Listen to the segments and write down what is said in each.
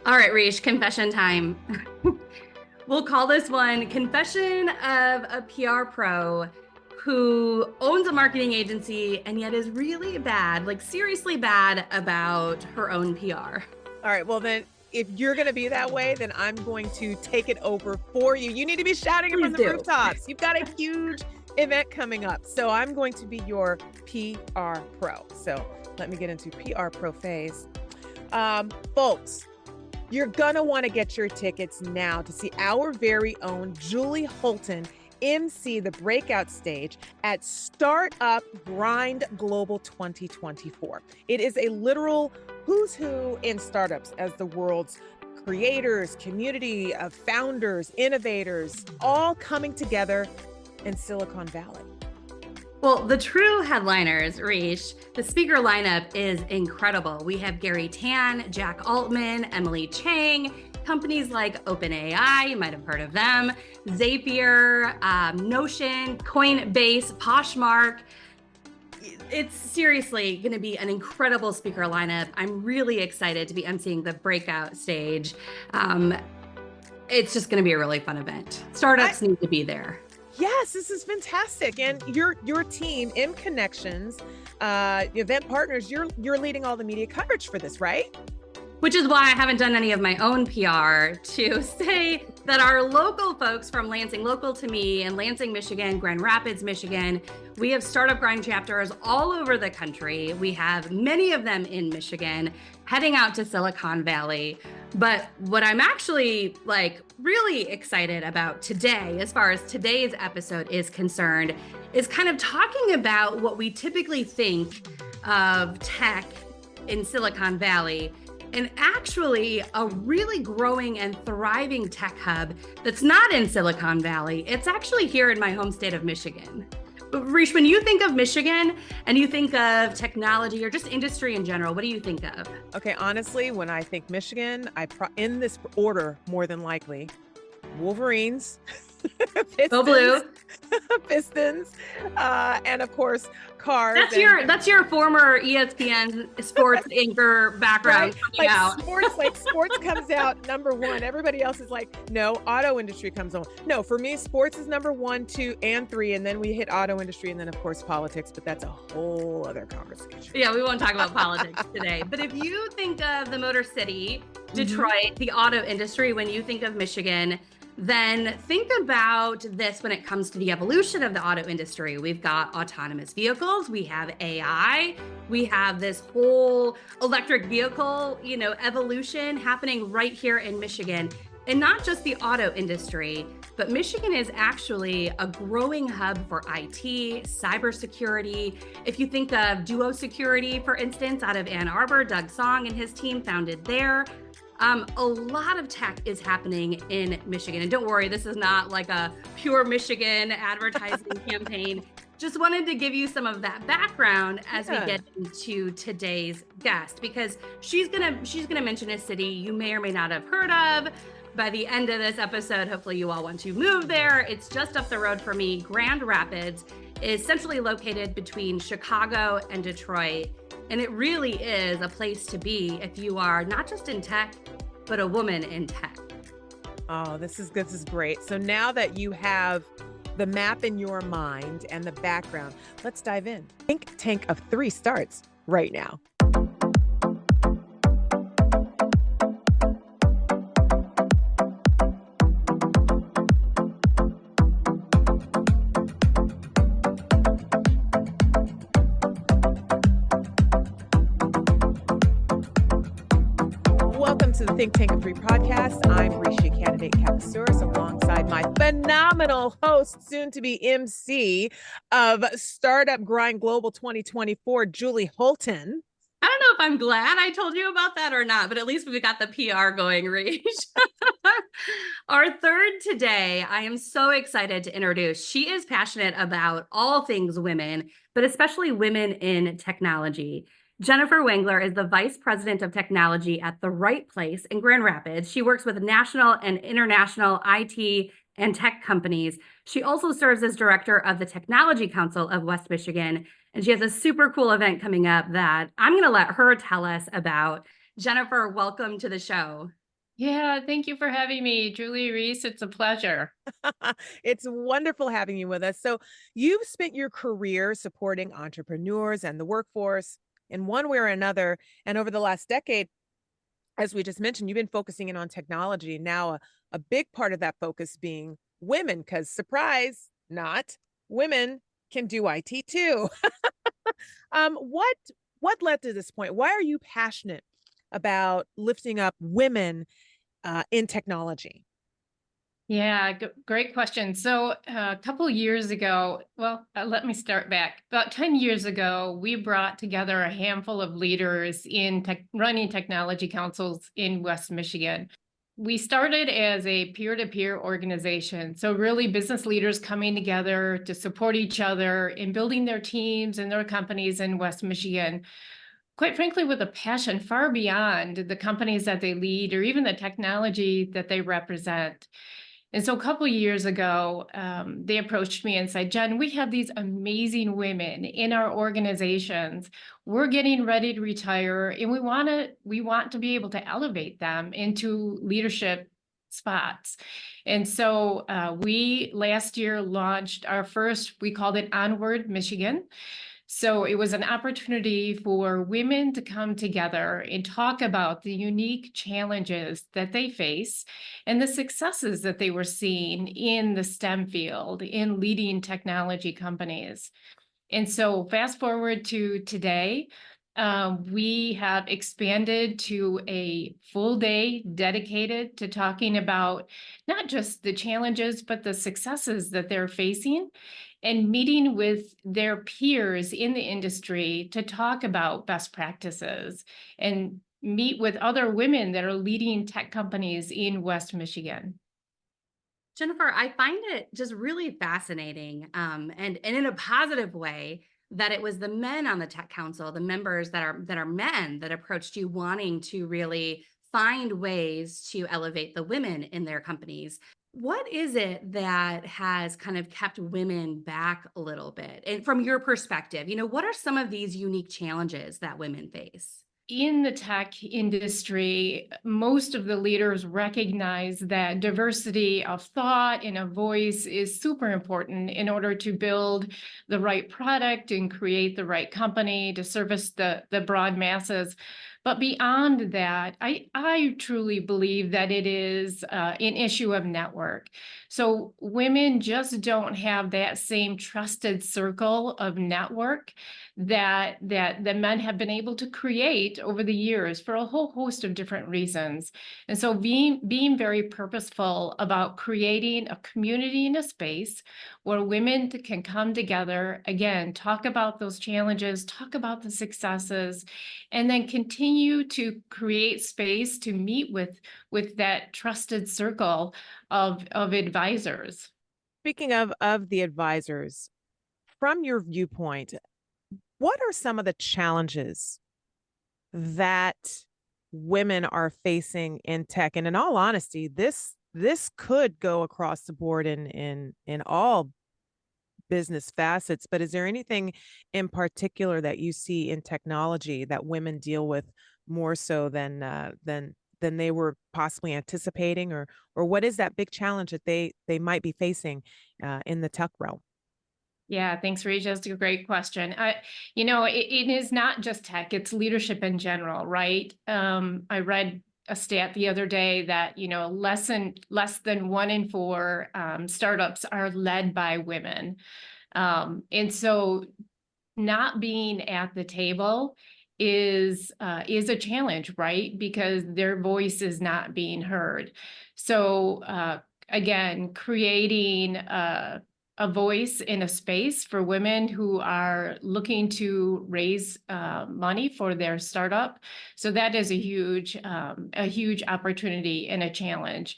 All right, Reish, confession time. We'll call this one Confession of a PR Pro who owns a marketing agency and yet is really bad, like seriously bad about her own PR. All right, well then, if you're going to be that way, then I'm going to take it over for you. You need to be shouting it Please from the do. rooftops. You've got a huge event coming up. So I'm going to be your PR pro. So let me get into PR pro phase. Folks, you're going to want to get your tickets now to see our very own Julie Holton MC the breakout stage at Startup Grind Global 2024. It is a literal who's who in startups as the world's creators, community of founders, innovators, all coming together in Silicon Valley. Well, the true headliners, Reish, the speaker lineup is incredible. We have Gary Tan, Jack Altman, Emily Chang, companies like OpenAI, you might have heard of them, Zapier, Notion, Coinbase, Poshmark. It's seriously going to be an incredible speaker lineup. I'm really excited to be emceeing the breakout stage. It's just going to be a really fun event. Startups need to be there. Yes, this is fantastic. And your team, M Connections, event partners, you're leading all the media coverage for this, right? Which is why I haven't done any of my own PR to say that our local folks from Lansing, local to me, in Lansing, Michigan, Grand Rapids, Michigan, we have Startup Grind chapters all over the country. We have many of them in Michigan, heading out to Silicon Valley. But what I'm actually really excited about today, as far as today's episode is concerned, is kind of talking about what we typically think of tech in Silicon Valley, and actually a really growing and thriving tech hub that's not in Silicon Valley. It's actually here in my home state of Michigan. But Reish, when you think of Michigan and you think of technology or just industry in general, what do you think of? Okay, honestly, when I think Michigan, in this order, more than likely, Wolverines, Go Blue. Pistons, and of course, cars. That's your former ESPN sports anchor background right? coming out. Sports comes out number one. Everybody else is like, no, auto industry comes on. No, for me, sports is number 1, 2, and 3, and then we hit auto industry, and then of course politics. But that's a whole other conversation. Yeah, we won't talk about politics today. But if you think of the Motor City, Detroit, the auto industry, when you think of Michigan, then think about this when it comes to the evolution of the auto industry. We've got autonomous vehicles, we have AI, we have this whole electric vehicle, evolution happening right here in Michigan. And not just the auto industry, but Michigan is actually a growing hub for IT, cybersecurity. If you think of Duo Security, for instance, out of Ann Arbor, Doug Song and his team founded there. A lot of tech is happening in Michigan. And don't worry, this is not like a pure Michigan advertising campaign. Just wanted to give you some of that background as we get into today's guest, because she's gonna mention a city you may or may not have heard of. By the end of this episode, hopefully you all want to move there. It's just up the road for me. Grand Rapids is centrally located between Chicago and Detroit. And it really is a place to be if you are not just in tech, but a woman in tech. Oh, this is great. So now that you have the map in your mind and the background, let's dive in. Think Tank of 3 starts right now. To the Think Tank of 3 podcast. I'm Reischea Canidate-Kapasouris alongside my phenomenal host, soon to be MC of Startup Grind Global 2024, Julie Holton. I don't know if I'm glad I told you about that or not, but at least we've got the PR going, Reish. Our third today, I am so excited to introduce. She is passionate about all things women, but especially women in technology. Jennifer Wangler is the Vice President of Technology at The Right Place in Grand Rapids. She works with national and international IT and tech companies. She also serves as Director of the Technology Council of West Michigan. And she has a super cool event coming up that I'm going to let her tell us about. Jennifer, welcome to the show. Yeah, thank you for having me, Julie Reese. It's a pleasure. It's wonderful having you with us. So, you've spent your career supporting entrepreneurs and the workforce in one way or another. And over the last decade, as we just mentioned, you've been focusing in on technology. Now, a big part of that focus being women, because surprise, not women can do IT too. What led to this point? Why are you passionate about lifting up women in technology? Yeah, great question. So, a couple years ago, let me start back. About 10 years ago, we brought together a handful of leaders in running technology councils in West Michigan. We started as a peer-to-peer organization. So, really, business leaders coming together to support each other in building their teams and their companies in West Michigan, quite frankly, with a passion far beyond the companies that they lead or even the technology that they represent. And so a couple of years ago, they approached me and said, Jen, we have these amazing women in our organizations. We're getting ready to retire, and we want to be able to elevate them into leadership spots. And so we last year launched our first, we called it Onward Michigan. So it was an opportunity for women to come together and talk about the unique challenges that they face and the successes that they were seeing in the STEM field, in leading technology companies. And so fast forward to today, we have expanded to a full day dedicated to talking about not just the challenges, but the successes that they're facing and meeting with their peers in the industry to talk about best practices and meet with other women that are leading tech companies in West Michigan. Jennifer, I find it just really fascinating, and in a positive way, that it was the men on the tech council, the members that are men, that approached you wanting to really find ways to elevate the women in their companies. What is it that has kind of kept women back a little bit? And from your perspective, what are some of these unique challenges that women face? In the tech industry, most of the leaders recognize that diversity of thought and of voice is super important in order to build the right product and create the right company to service the broad masses. But beyond that, I truly believe that it is an issue of network. So women just don't have that same trusted circle of network that the men have been able to create over the years for a whole host of different reasons. And so being very purposeful about creating a community and a space where women can come together, again, talk about those challenges, talk about the successes, and then continue to create space to meet with that trusted circle of advisors. Speaking of the advisors, from your viewpoint, what are some of the challenges that women are facing in tech? And in all honesty, this could go across the board in all business facets, but is there anything in particular that you see in technology that women deal with more so than they were possibly anticipating, or what is that big challenge that they might be facing in the tech realm? Yeah, thanks, Rach. That's a great question. It is not just tech, it's leadership in general, right? I read a stat the other day that, less than 1 in 4 startups are led by women. And so not being at the table is a challenge, right? Because their voice is not being heard. So again, creating a voice in a space for women who are looking to raise money for their startup. So that is a huge opportunity and a challenge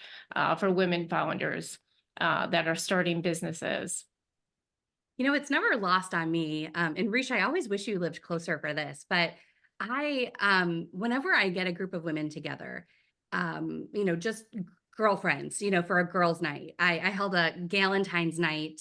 for women founders that are starting businesses. It's never lost on me. And Risha, I always wish you lived closer for this, but whenever I get a group of women together, just girlfriends, for a girls' night, I held a Galentine's night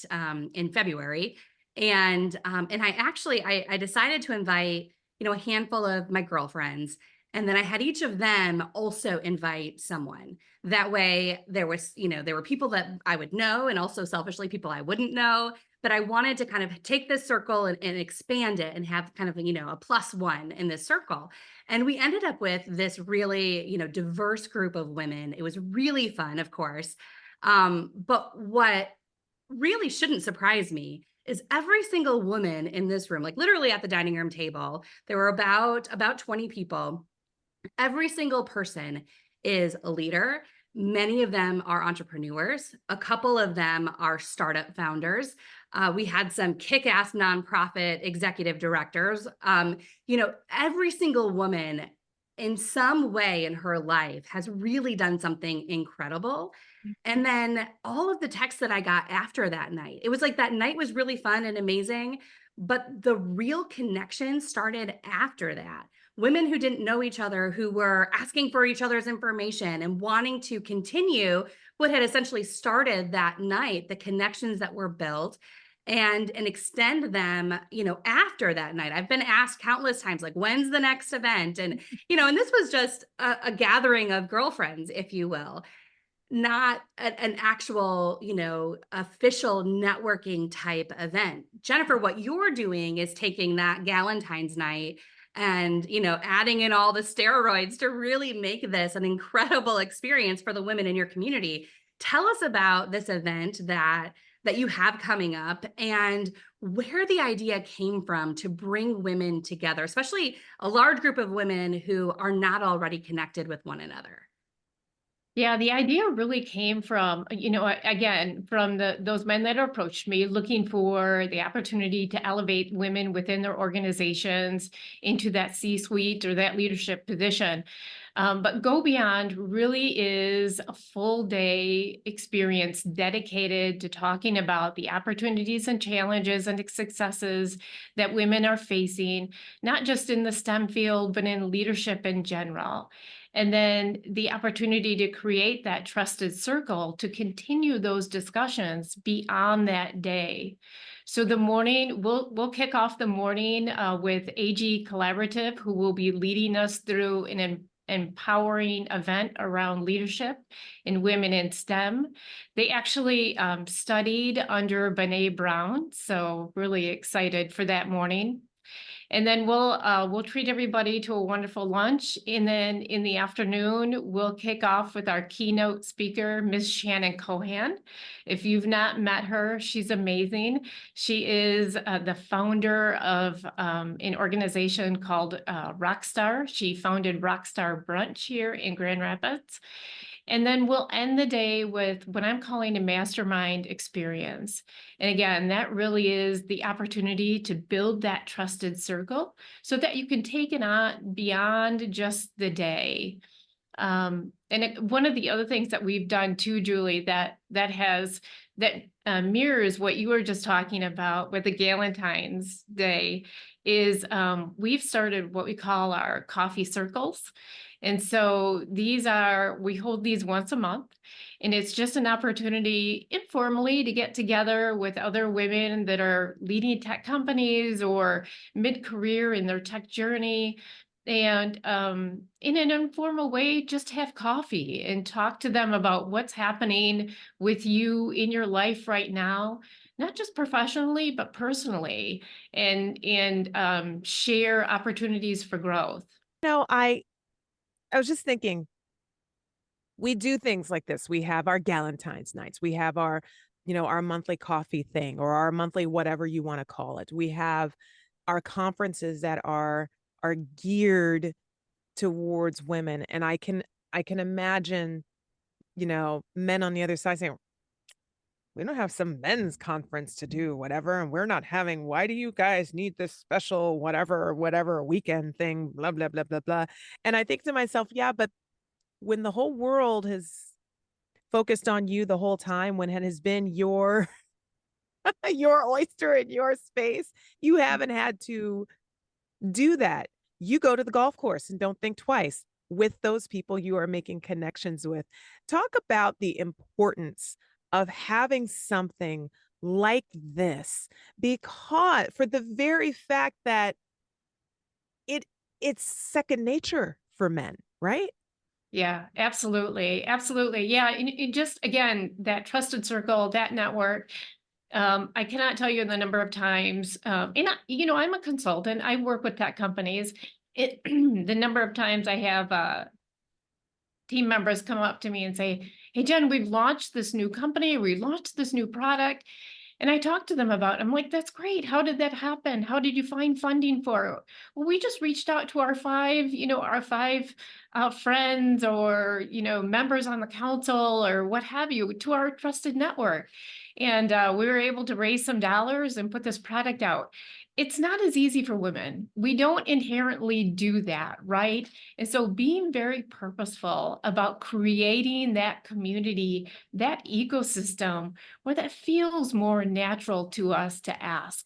in February, and I decided to invite, a handful of my girlfriends, And then I had each of them also invite someone. That way there was, there were people that I would know and also selfishly people I wouldn't know. But I wanted to kind of take this circle and expand it and have kind of, a plus one in this circle. And we ended up with this really, diverse group of women. It was really fun, of course. But what really shouldn't surprise me is every single woman in this room, like literally at the dining room table, there were about 20 people. Every single person is a leader. Many of them are entrepreneurs. A couple of them are startup founders. We had some kick-ass nonprofit executive directors. Every single woman in some way in her life has really done something incredible. And then all of the texts that I got after that night, it was like that night was really fun and amazing, but the real connection started after that. Women who didn't know each other, who were asking for each other's information and wanting to continue what had essentially started that night, the connections that were built and extend them, after that night. I've been asked countless times, like, when's the next event? And this was just a gathering of girlfriends, if you will, not an actual, official networking type event. Jennifer, what you're doing is taking that Galentine's night and, adding in all the steroids to really make this an incredible experience for the women in your community. Tell us about this event that you have coming up and where the idea came from to bring women together, especially a large group of women who are not already connected with one another. Yeah, the idea really came from, again, from those men that approached me looking for the opportunity to elevate women within their organizations into that C-suite or that leadership position. But Go Beyond really is a full day experience dedicated to talking about the opportunities and challenges and successes that women are facing, not just in the STEM field, but in leadership in general. And then the opportunity to create that trusted circle to continue those discussions beyond that day. So the morning, we'll kick off the morning with AG Collaborative, who will be leading us through an empowering event around leadership in women in STEM. They actually studied under Brene Brown, so really excited for that morning. And then we'll treat everybody to a wonderful lunch. And then in the afternoon, we'll kick off with our keynote speaker, Ms. Shannon Cohan. If you've not met her, she's amazing. She is the founder of an organization called Rockstar. She founded Rockstar Brunch here in Grand Rapids. And then we'll end the day with what I'm calling a mastermind experience. And again, that really is the opportunity to build that trusted circle so that you can take it on beyond just the day. One of the other things that we've done too, Julie, that mirrors what you were just talking about with the Galentine's Day is we've started what we call our coffee circles. And so we hold these once a month, and it's just an opportunity informally to get together with other women that are leading tech companies or mid-career in their tech journey. And in an informal way, just have coffee and talk to them about what's happening with you in your life right now, not just professionally, but personally, and share opportunities for growth. I was just thinking, we do things like this. We have our Galentine's nights. We have our monthly coffee thing or our monthly whatever you want to call it. We have our conferences that are geared towards women. And I can imagine, men on the other side saying, we don't have some men's conference to do, whatever, and we're not having, why do you guys need this special whatever weekend thing, blah, blah, blah, blah, blah. And I think to myself, yeah, but when the whole world has focused on you the whole time, when it has been your your oyster in your space, you haven't had to do that. You go to the golf course and don't think twice with those people you are making connections with. Talk about the importance of having something like this, because for the very fact that it's second nature for men, right? Yeah, absolutely. Absolutely. Yeah. And just again, that trusted circle, that network. I cannot tell you the number of times, and I'm a consultant. I work with tech companies. The number of times I have team members come up to me and say, "Hey, Jen, we've launched this new company. We launched this new product." And I talk to them about, I'm like, that's great. How did that happen? How did you find funding for it? Well, we just reached out to our five friends or, members on the council or what have you, to our trusted network. And we were able to raise some dollars and put this product out. It's not as easy for women. We don't inherently do that, right? And so being very purposeful about creating that community, that ecosystem, where that feels more natural to us to ask.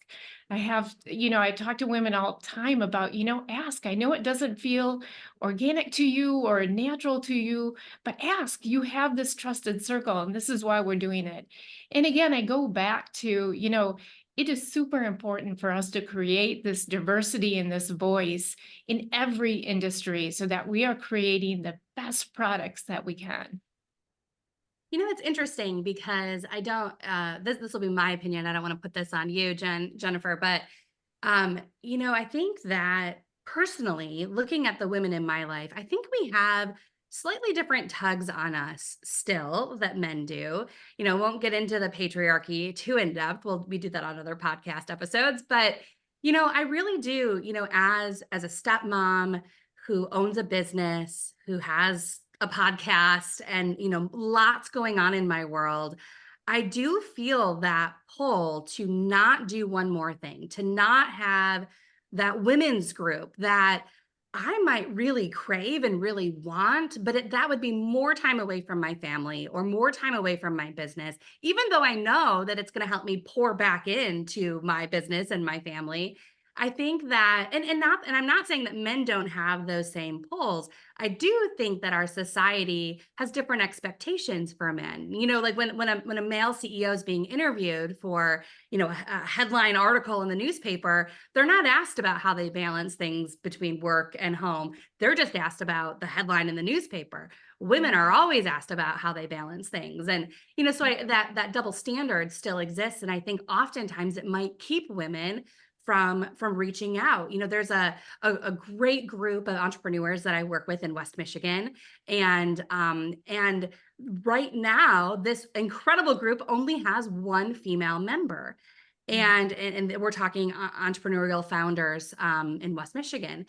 I talk to women all the time about, ask. I know it doesn't feel organic to you or natural to you, but ask. You have this trusted circle, and this is why we're doing it. And again, I go back to, it is super important for us to create this diversity and this voice in every industry so that we are creating the best products that we can. It's interesting because I don't, this will be my opinion. I don't want to put this on you, Jennifer, but, I think that personally, looking at the women in my life, I think we have slightly different tugs on us still that men do. Won't get into the patriarchy too in depth. We do that on other podcast episodes, but, I really do, as a stepmom who owns a business, who has a podcast and, lots going on in my world, I do feel that pull to not do one more thing, to not have that women's group that I might really crave and really want, but that would be more time away from my family or more time away from my business, even though I know that it's going to help me pour back into my business and my family. I think that, and I'm not saying that men don't have those same pulls. I do think that our society has different expectations for men. Like when a male CEO is being interviewed for, a headline article in the newspaper, they're not asked about how they balance things between work and home. They're just asked about the headline in the newspaper. Women are always asked about how they balance things. And, so that double standard still exists. And I think oftentimes it might keep women from reaching out. There's a great group of entrepreneurs that I work with in West Michigan. And right now, this incredible group only has one female member. And we're talking entrepreneurial founders in West Michigan.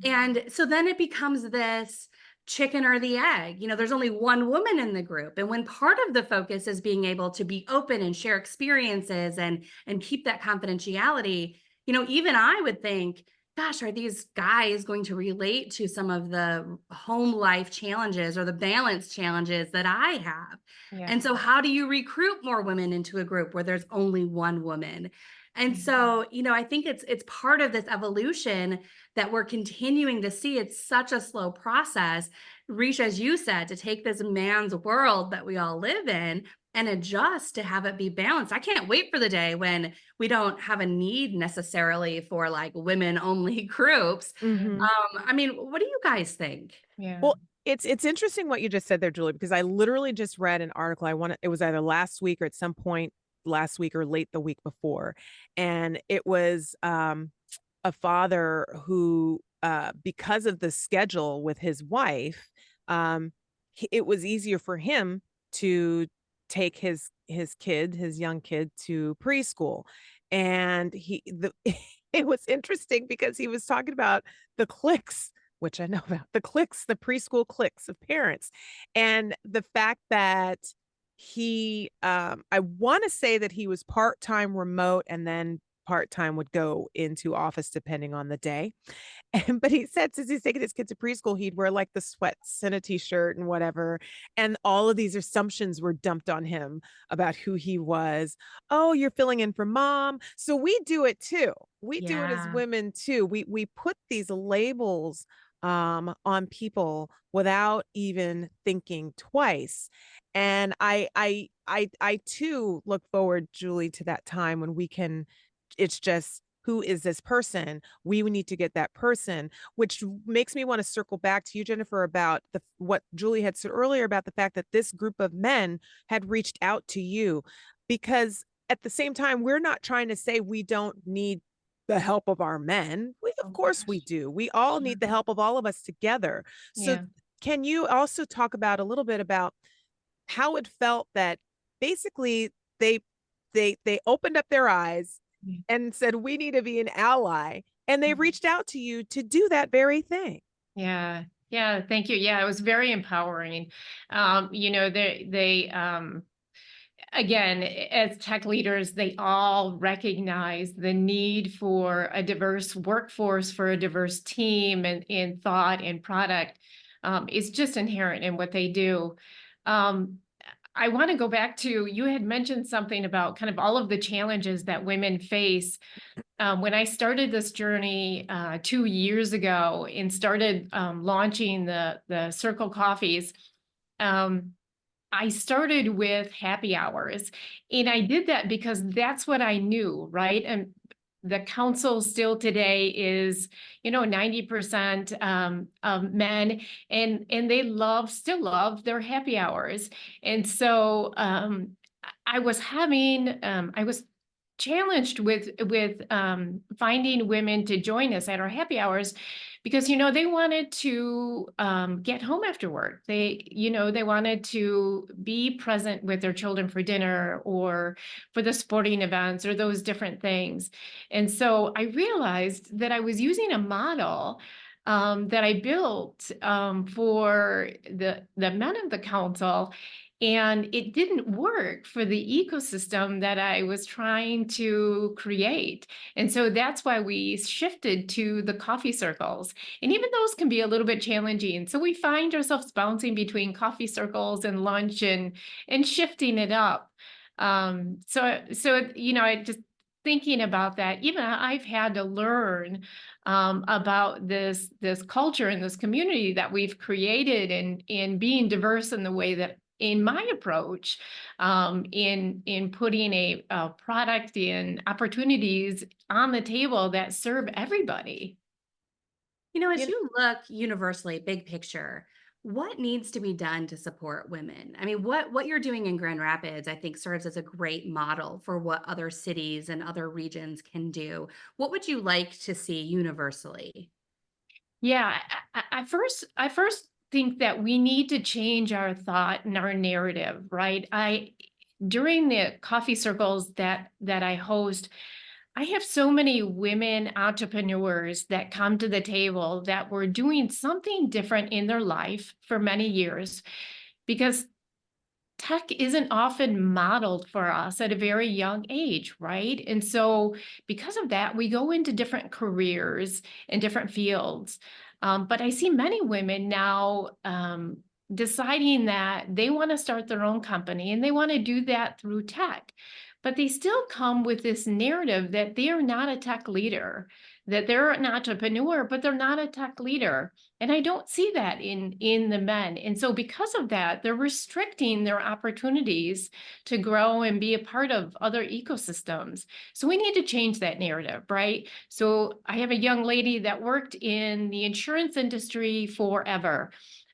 And so then it becomes this chicken or the egg. There's only one woman in the group. And when part of the focus is being able to be open and share experiences and keep that confidentiality, even I would think, gosh, are these guys going to relate to some of the home life challenges or the balance challenges that I have? Yeah. And so how do you recruit more women into a group where there's only one woman? And so, I think it's part of this evolution that we're continuing to see. It's such a slow process, Reischea, as you said, to take this man's world that we all live in and adjust to have it be balanced. I can't wait for the day when we don't have a need necessarily for like women only groups. Mhm. What do you guys think? Yeah. Well, it's interesting what you just said there, Julie, because I literally just read an article. It was either last week or at some point last week or late the week before. And it was a father who, because of the schedule with his wife, it was easier for him to take his young kid to preschool. And it was interesting because he was talking about the cliques, which I know about, the preschool cliques of parents. And the fact that I want to say that he was part-time remote and then part-time would go into office depending on the day. But he said since he's taking his kid to preschool, he'd wear like the sweats and a t-shirt and whatever. And all of these assumptions were dumped on him about who he was. Oh, you're filling in for mom. So we do it too. We do it as Yeah. women too. We put these labels on people without even thinking twice. And I too look forward, Julie, to that time when it's just who is this person? We need to get that person, which makes me want to circle back to you, Jennifer, about what Julie had said earlier about the fact that this group of men had reached out to you, because at the same time, we're not trying to say we don't need the help of our men. Of Oh course we gosh. do. We all Yeah. need the help of all of us together. So Yeah. can you also talk about a little bit about how it felt that basically they they opened up their eyes Yeah. and said, we need to be an ally, and they Mhm. reached out to you to do that very thing? Yeah. Yeah. Thank you. Yeah, it was very empowering. They again, as tech leaders, they all recognize the need for a diverse workforce, for a diverse team, and in thought and product. It's just inherent in what they do. Um, I want to go back to, you had mentioned something about kind of all of the challenges that women face. When I started this journey 2 years ago and started launching the Circle Coffees, um, I started with happy hours, and I did that because that's what I knew, right? And the council still today is, 90% of men, and they still love their happy hours. And so I was challenged with finding women to join us at our happy hours, because they wanted to get home after work. They wanted to be present with their children for dinner or for the sporting events or those different things. And so I realized that I was using a model that I built for the men of the council, and it didn't work for the ecosystem that I was trying to create. And so that's why we shifted to the coffee circles. And even those can be a little bit challenging. So we find ourselves bouncing between coffee circles and lunch and shifting it up. I just thinking about that, even I've had to learn about this culture and this community that we've created, and being diverse in the way that, in my approach, in putting a product in opportunities on the table that serve everybody. As You you look universally, big picture, what needs to be done to support women? I mean, what you're doing in Grand Rapids, I think, serves as a great model for what other cities and other regions can do. What would you like to see universally? Yeah, I first think that we need to change our thought and our narrative, right? I During the coffee circles that I host, I have so many women entrepreneurs that come to the table that were doing something different in their life for many years, because tech isn't often modeled for us at a very young age, right? And so, because of that, we go into different careers and different fields. But I see many women now deciding that they want to start their own company, and they want to do that through tech. But they still come with this narrative that they are not a tech leader, that they're an entrepreneur, but they're not a tech leader. And I don't see that in the men. And so because of that, they're restricting their opportunities to grow and be a part of other ecosystems. So we need to change that narrative, right? So I have a young lady that worked in the insurance industry forever.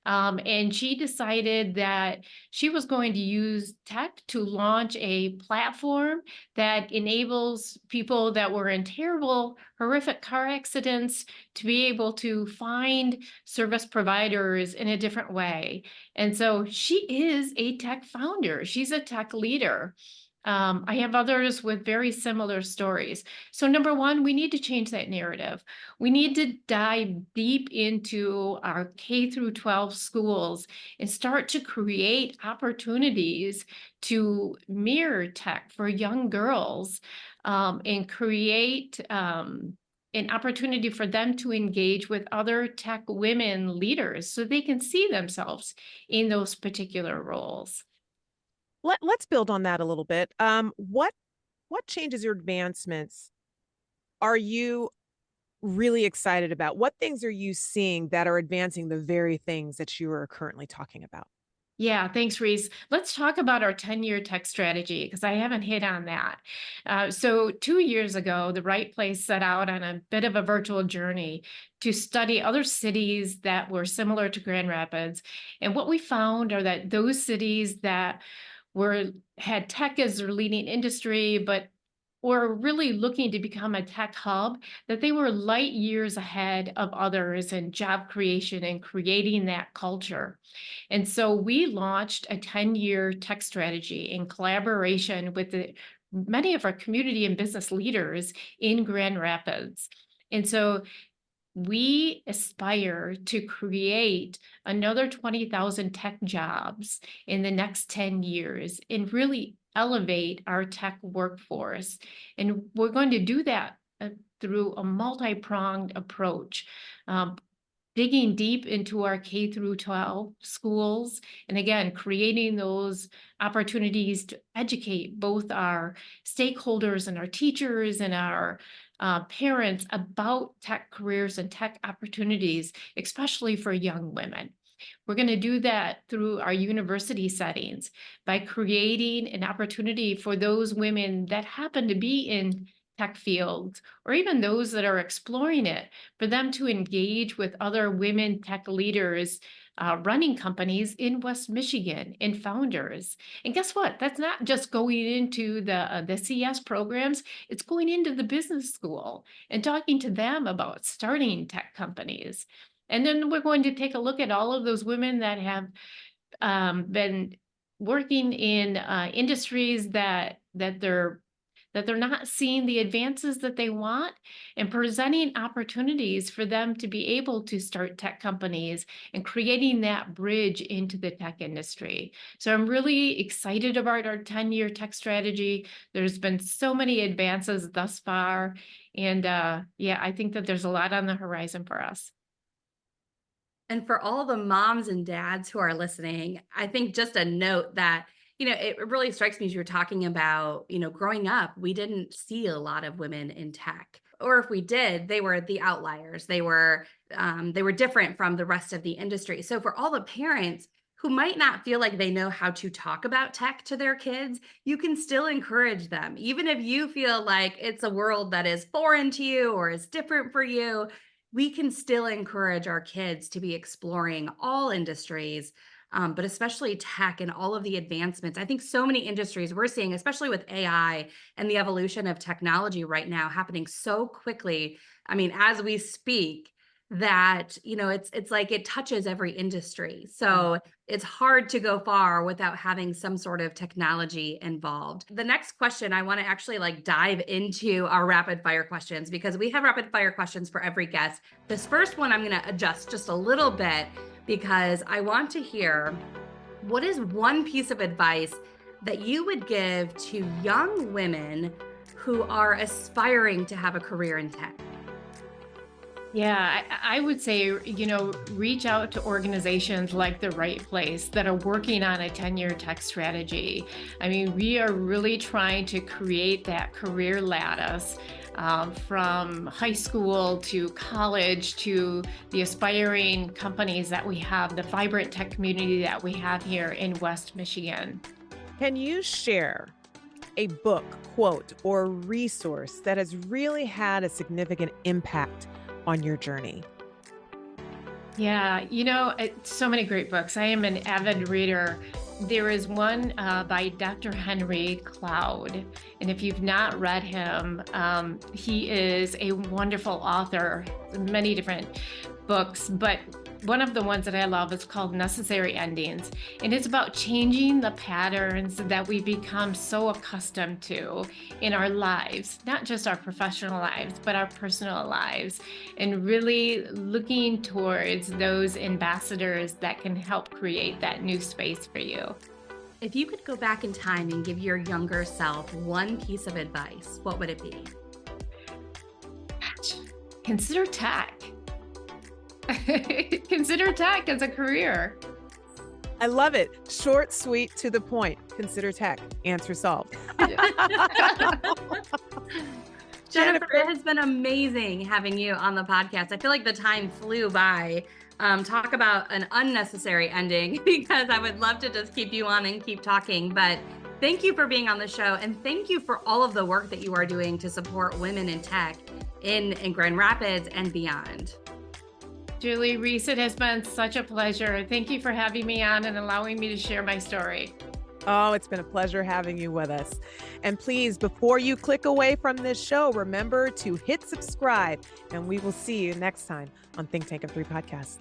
And she decided that she was going to use tech to launch a platform that enables people that were in terrible, horrific car accidents to be able to find service providers in a different way. And so she is a tech founder. She's a tech leader. I have others with very similar stories. So number one, we need to change that narrative. We need to dive deep into our K through 12 schools and start to create opportunities to mirror tech for young girls, and create an opportunity for them to engage with other tech women leaders so they can see themselves in those particular roles. let's build on that a little bit. What changes or advancements are you really excited about? What things are you seeing that are advancing the very things that you are currently talking about? Yeah, thanks, Reese. Let's talk about our 10-year tech strategy because I haven't hit on that. So 2 years ago, the Right Place set out on a bit of a virtual journey to study other cities that were similar to Grand Rapids. And what we found are that those cities that were had tech as their leading industry, but were really looking to become a tech hub, that they were light years ahead of others in job creation and creating that culture. And so we launched a 10-year tech strategy in collaboration with many of our community and business leaders in Grand Rapids. And so we aspire to create another 20,000 tech jobs in the next 10 years and really elevate our tech workforce. And we're going to do that through a multi-pronged approach. Digging deep into our K through 12 schools, and again, creating those opportunities to educate both our stakeholders and our teachers and our parents about tech careers and tech opportunities, especially for young women. We're going to do that through our university settings by creating an opportunity for those women that happen to be in tech fields, or even those that are exploring it, for them to engage with other women tech leaders running companies in West Michigan and founders. And guess what? That's not just going into the CS programs, it's going into the business school and talking to them about starting tech companies. And then we're going to take a look at all of those women that have been working in industries that they're not seeing the advances that they want, and presenting opportunities for them to be able to start tech companies and creating that bridge into the tech industry. So I'm really excited about our 10-year tech strategy. There's been so many advances thus far. And yeah, I think that there's a lot on the horizon for us. And for all the moms and dads who are listening, I think just a note that, it really strikes me as you're talking about, growing up, we didn't see a lot of women in tech. Or if we did, they were the outliers. They were different from the rest of the industry. So for all the parents who might not feel like they know how to talk about tech to their kids, you can still encourage them. Even if you feel like it's a world that is foreign to you or is different for you, we can still encourage our kids to be exploring all industries, but especially tech and all of the advancements. I think so many industries we're seeing, especially with AI and the evolution of technology right now happening so quickly. I mean, as we speak, that it's like it touches every industry. So it's hard to go far without having some sort of technology involved. The next question, I want to actually dive into our rapid fire questions, because we have rapid fire questions for every guest. This first one I'm going to adjust just a little bit, because I want to hear, what is one piece of advice that you would give to young women who are aspiring to have a career in tech? Yeah, I would say, reach out to organizations like the Right Place that are working on a 10-year tech strategy. I mean, we are really trying to create that career lattice from high school to college to the aspiring companies that we have, the vibrant tech community that we have here in West Michigan. Can you share a book, quote, or resource that has really had a significant impact on your journey? Yeah, so many great books. I am an avid reader. There is one by Dr. Henry Cloud. And if you've not read him, he is a wonderful author, many different books, but one of the ones that I love is called Necessary Endings. And it's about changing the patterns that we become so accustomed to in our lives, not just our professional lives, but our personal lives, and really looking towards those ambassadors that can help create that new space for you. If you could go back in time and give your younger self one piece of advice, what would it be? Consider tech. Consider tech as a career. I love it. Short, sweet, to the point. Consider tech. Answer solved. Jennifer, it has been amazing having you on the podcast. I feel like the time flew by. Talk about an unnecessary ending because I would love to just keep you on and keep talking. But thank you for being on the show. And thank you for all of the work that you are doing to support women in tech in Grand Rapids and beyond. Julie, Reese, it has been such a pleasure. Thank you for having me on and allowing me to share my story. Oh, it's been a pleasure having you with us. And please, before you click away from this show, remember to hit subscribe, and we will see you next time on Think Tank of Three podcast.